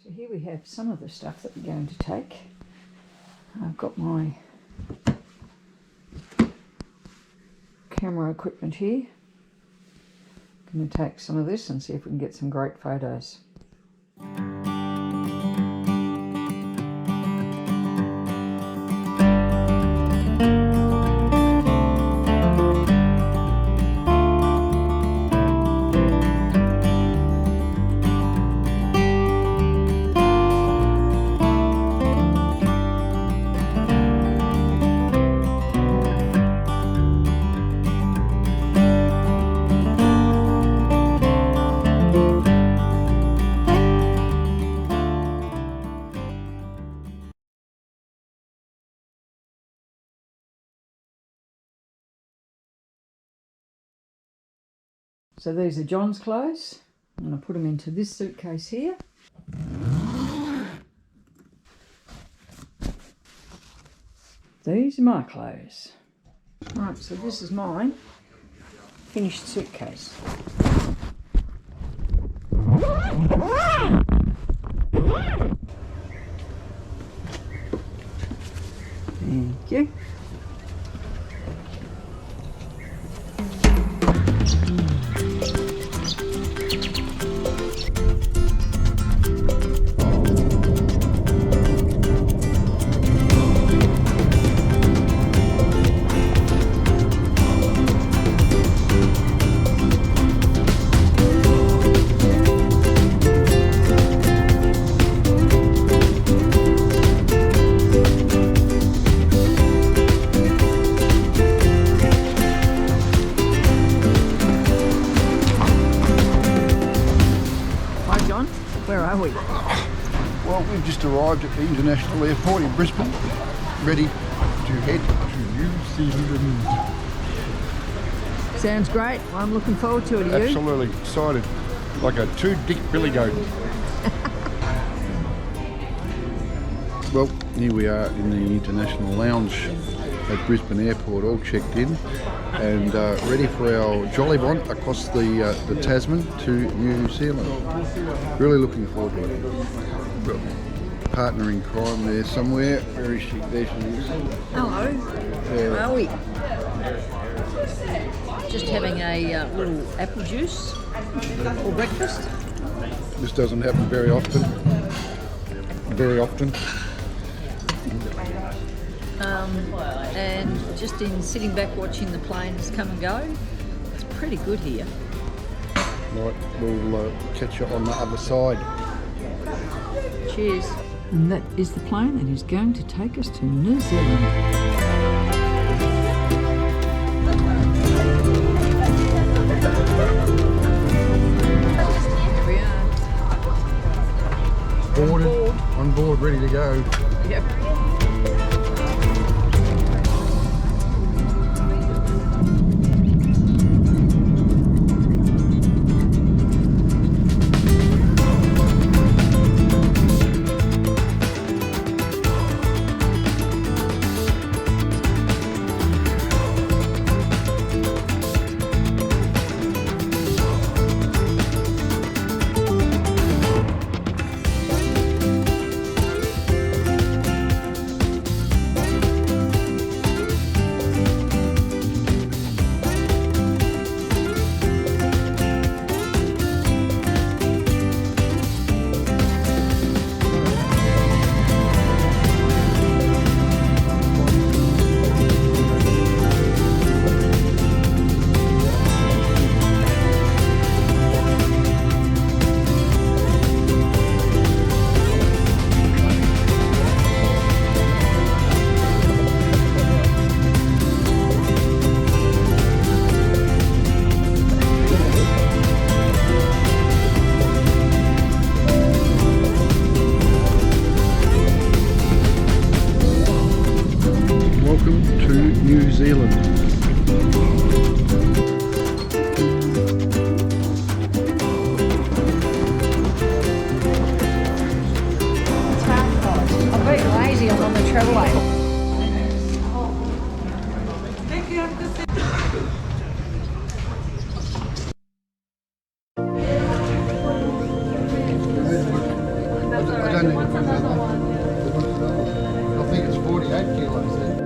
So here we have some of the stuff that we're going to take. I've got my camera equipment here. I'm going to take some of this and see if we can get some great photos. So these are John's clothes. I'm going to put them into this suitcase here. These are my clothes. Right, so this is mine. Finished suitcase. Thank you. Where are we? Well, we've just arrived at the International Airport in Brisbane, ready to head to New Zealand. Sounds great. Well, I'm looking forward to it. Are you? Absolutely excited, like a two-dick billy goat. Well, here we are in the International Lounge at Brisbane Airport, all checked in and ready for our jolly bon across the Tasman to New Zealand. Really looking forward to it. Partner in crime there somewhere. Very chic. There she is. Hello. Where are we? Just having a little apple juice for breakfast. This doesn't happen very often. Very often. And just in sitting back watching the planes come and go, it's pretty good here. Right, we'll catch you on the other side. Cheers. And that is the plane that is going to take us to New Zealand. Boarded, on board, ready to go. Yep. New Zealand. I'm very lazy. I'm on the travel aid. don't need to put another one. I think it's 48 kilos then.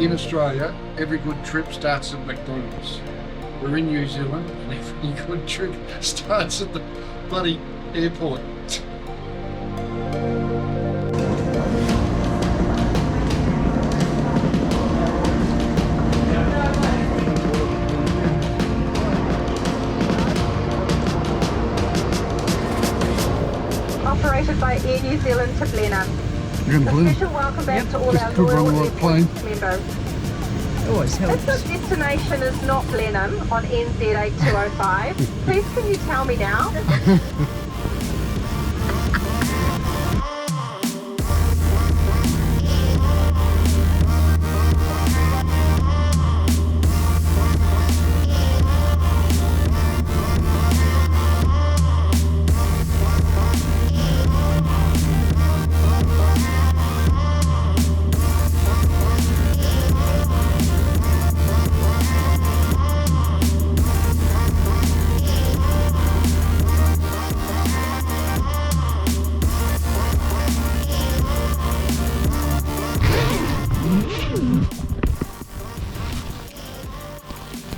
In Australia, every good trip starts at McDonald's. We're in New Zealand and every good trip starts at the bloody airport. Operated by Air New Zealand to Blenhein. You're in A Blenhein. special welcome back to all Just our put it on Royal the right Air plane. Force members. Always helps. If the destination is not Blenheim on NZ8205, please can you tell me now?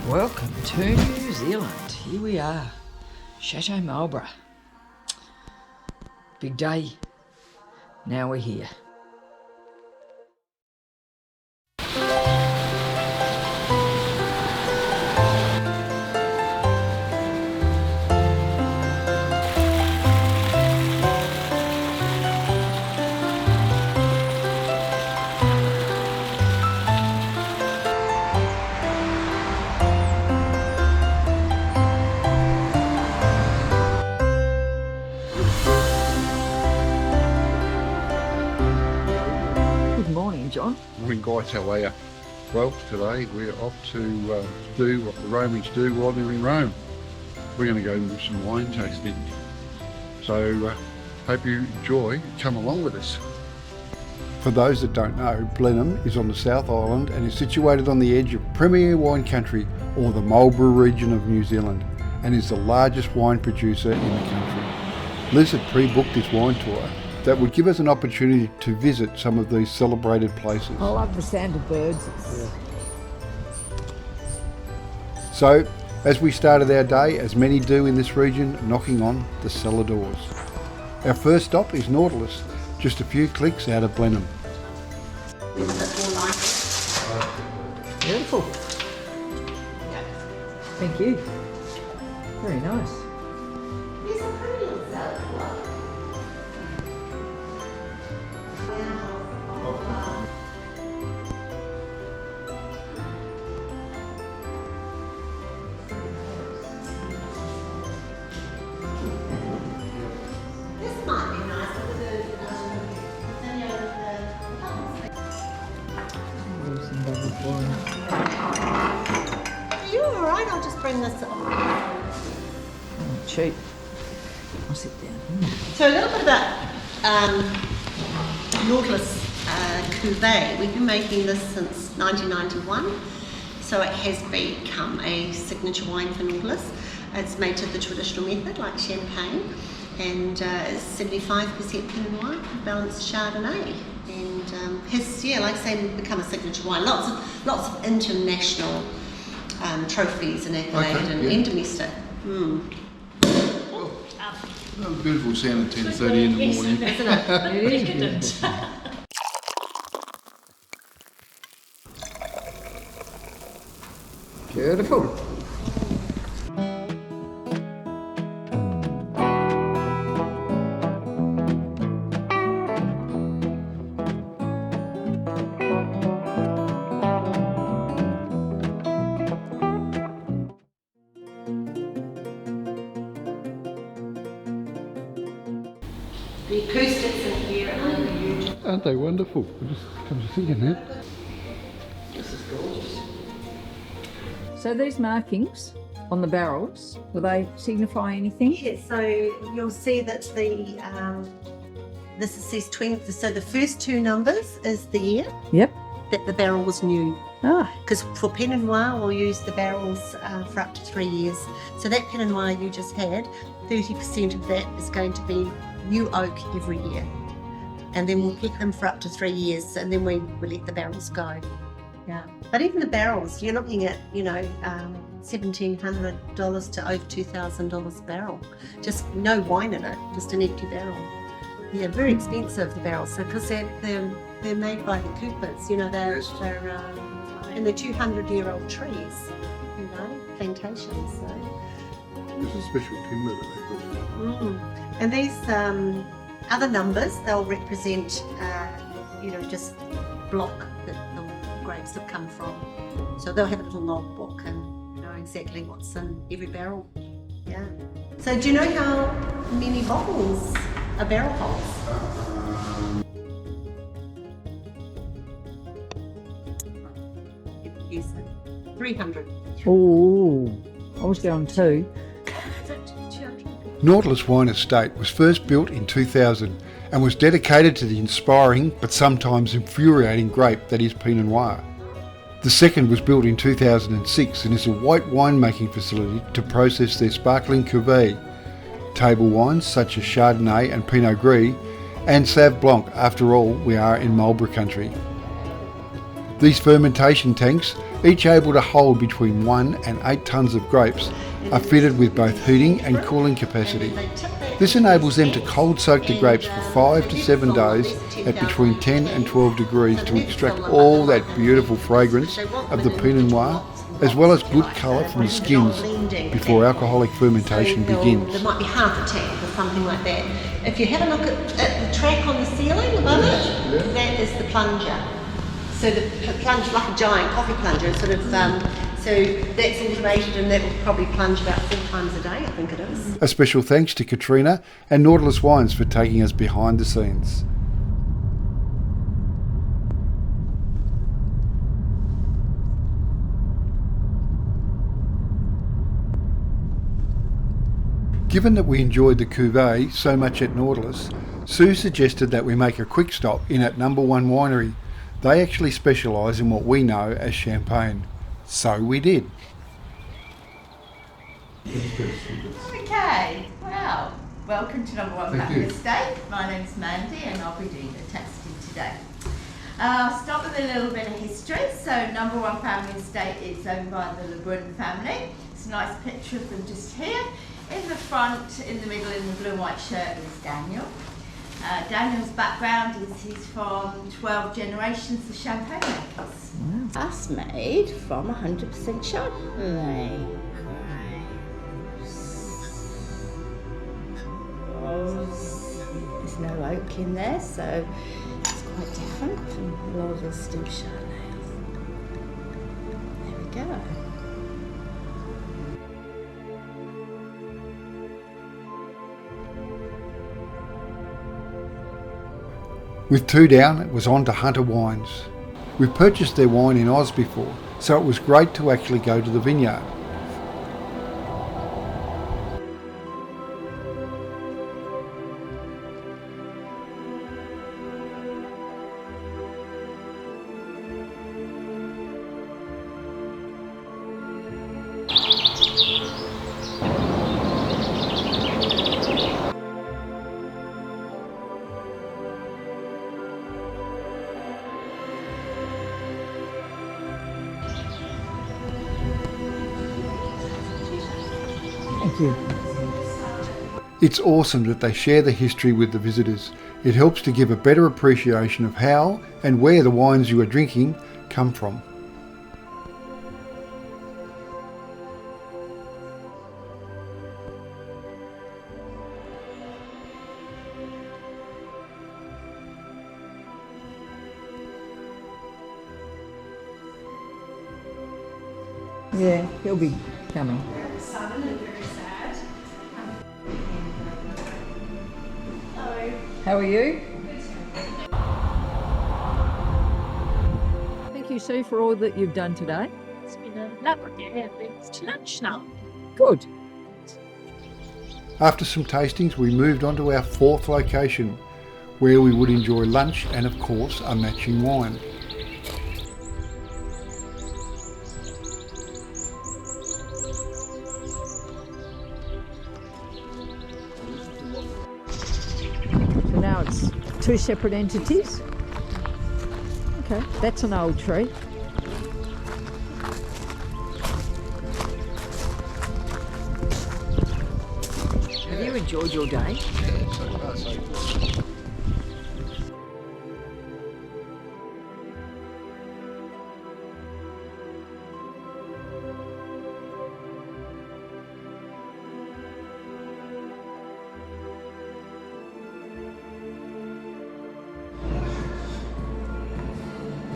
Welcome to New Zealand. Here we are, Chateau Marlborough. Big day. Now we're here. Good morning, John. Morning guys, how are you? Well, today we're off to do what the Romans do while they're in Rome. We're going to go do some wine tasting. So hope you enjoy. Come along with us. For those that don't know, Blenheim is on the South Island and is situated on the edge of premier wine country, or the Marlborough region of New Zealand, and is the largest wine producer in the country. Liz had pre-booked this wine tour that would give us an opportunity to visit some of these celebrated places. I love the sound of birds. So, as we started our day, as many do in this region, knocking on the cellar doors. Our first stop is Nautilus, just a few clicks out of Blenheim. Beautiful. Thank you. Very nice. Are you alright? I'll just bring this up. Oh, cheap. I'll sit down. So a little bit about Nautilus Cuvée. We've been making this since 1991, so it has become a signature wine for Nautilus. It's made to the traditional method, like champagne, and it's 75% Pinot Noir, balanced Chardonnay, and has, like I say, become a signature wine. Lots of international trophies and accolades, and domestic. Beautiful sound at 10:30 in the morning. Isn't it? It is. Beautiful. The acoustics in here are huge. Aren't they wonderful? I just come to think of that. This is gorgeous. So these markings on the barrels, will they signify anything? Yeah, so you'll see that this says 20. So the first two numbers is the year Yep. that the barrel was new. Ah, Because for Pinot Noir, we'll use the barrels for up to 3 years. So that Pinot Noir you just had, 30% of that is going to be new oak every year. And then we'll keep them for up to 3 years, and then we let the barrels go. Yeah. But even the barrels, you're looking at, $1,700 to over $2,000 a barrel. Just no wine in it, just an empty barrel. Yeah, very expensive, the barrels. So because they're made by the Coopers, they're and they're 200-year-old trees, plantations. So. It's a special timber that they put. And these other numbers, they'll represent, just block that the grapes have come from. So they'll have a little log book and know exactly what's in every barrel. Yeah. So do you know how many bottles a barrel holds? 300. oh, I was going 2. Nautilus Wine Estate was first built in 2000 and was dedicated to the inspiring but sometimes infuriating grape that is Pinot Noir. The second was built in 2006 and is a white winemaking facility to process their sparkling cuvée, table wines such as Chardonnay and Pinot Gris, and Sauv Blanc. After all, we are in Marlborough country. These fermentation tanks, each able to hold between 1 and 8 tonnes of grapes, are fitted with both heating and cooling capacity. This enables them to cold soak the grapes for 5 to 7 days at between 10 and 12 degrees to extract all that beautiful fragrance of the Pinot Noir, as well as good colour from the skins before alcoholic fermentation begins. There might be half a tank or something like that. If you have a look at the track on the ceiling above it, that is the plunger. So the plunge, like a giant coffee plunger, so that's automated, and that will probably plunge about 4 times a day, I think it is. A special thanks to Katrina and Nautilus Wines for taking us behind the scenes. Given that we enjoyed the cuvée so much at Nautilus, Sue suggested that we make a quick stop in at Number 1 Winery. They actually specialise in what we know as champagne. So we did. Okay, well, welcome to Number 1 Family Estate. My name's Mandy and I'll be doing the tasting today. I'll start with a little bit of history. So Number 1 Family Estate is owned by the Lebrun family. It's a nice picture of them just here. In the front, in the middle, in the blue and white shirt is Daniel. Daniel's background is he's from 12 generations of champagne makers. Wow. That's made from 100% Chardonnay. There's no oak in there, so it's quite different from a lot of the still Chardonnay. There we go. With 2 down, it was on to Hunter Wines. We've purchased their wine in Oz before, so it was great to actually go to the vineyard. Thank you. It's awesome that they share the history with the visitors. It helps to give a better appreciation of how and where the wines you are drinking come from. Yeah, he'll be coming. How are you? Thank you, Sue, for all that you've done today. It's been a lovely day. It's to lunch now. Good. After some tastings, we moved on to our fourth location, where we would enjoy lunch and of course a matching wine. So now it's two separate entities. Okay, that's an old tree. Have you enjoyed your day? Yeah, so far so good.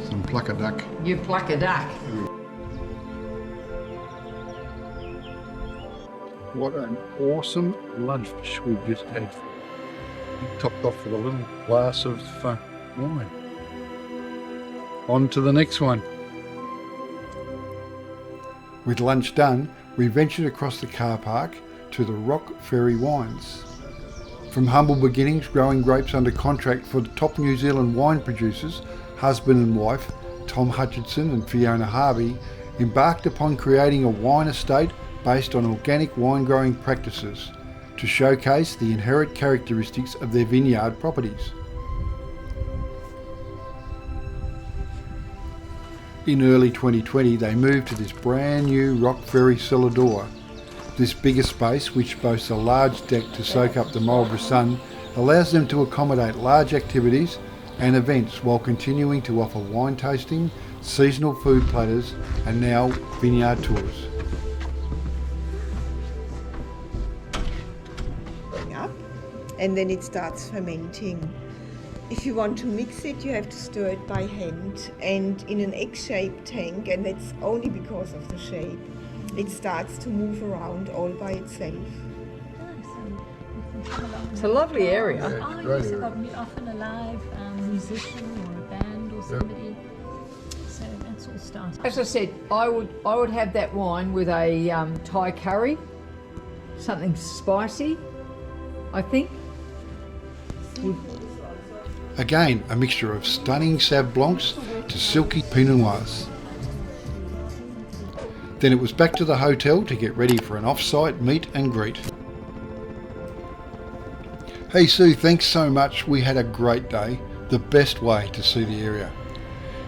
Some pluck a duck. You pluck a duck. What an awesome lunch we just had. Topped off with a little glass of wine. On to the next one. With lunch done, we ventured across the car park to the Rock Ferry Wines. From humble beginnings growing grapes under contract for the top New Zealand wine producers, husband and wife, Tom Hutchinson and Fiona Harvey, embarked upon creating a wine estate based on organic wine growing practices to showcase the inherent characteristics of their vineyard properties. In early 2020 they moved to this brand new Rock Ferry cellar door. This bigger space, which boasts a large deck to soak up the Marlborough sun, allows them to accommodate large activities and events while continuing to offer wine tasting, seasonal food platters and now vineyard tours. Up, and then it starts fermenting. If you want to mix it, you have to stir it by hand and in an egg-shaped tank, and that's only because of the shape. It starts to move around all by itself. It's a lovely area. Oh, great yes, area. I've got often a live musician or a band or somebody. So that's all started. As I said, I would have that wine with a Thai curry, something spicy, I think. Again, a mixture of stunning Sauv Blancs to silky Pinot Noirs. Then it was back to the hotel to get ready for an off-site meet and greet. Hey Sue, thanks so much. We had a great day. The best way to see the area.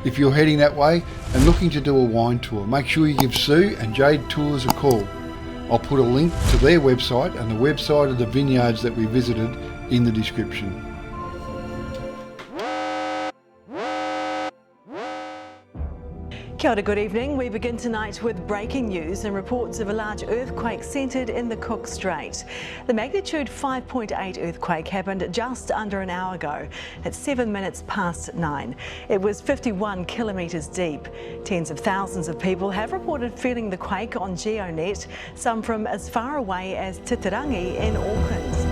If you're heading that way and looking to do a wine tour, make sure you give Sue and Jade Tours a call. I'll put a link to their website and the website of the vineyards that we visited in the description. Kia ora, good evening. We begin tonight with breaking news and reports of a large earthquake centred in the Cook Strait. The magnitude 5.8 earthquake happened just under an hour ago at 7 minutes past 9. It was 51 kilometres deep. Tens of thousands of people have reported feeling the quake on GeoNet, some from as far away as Titirangi in Auckland.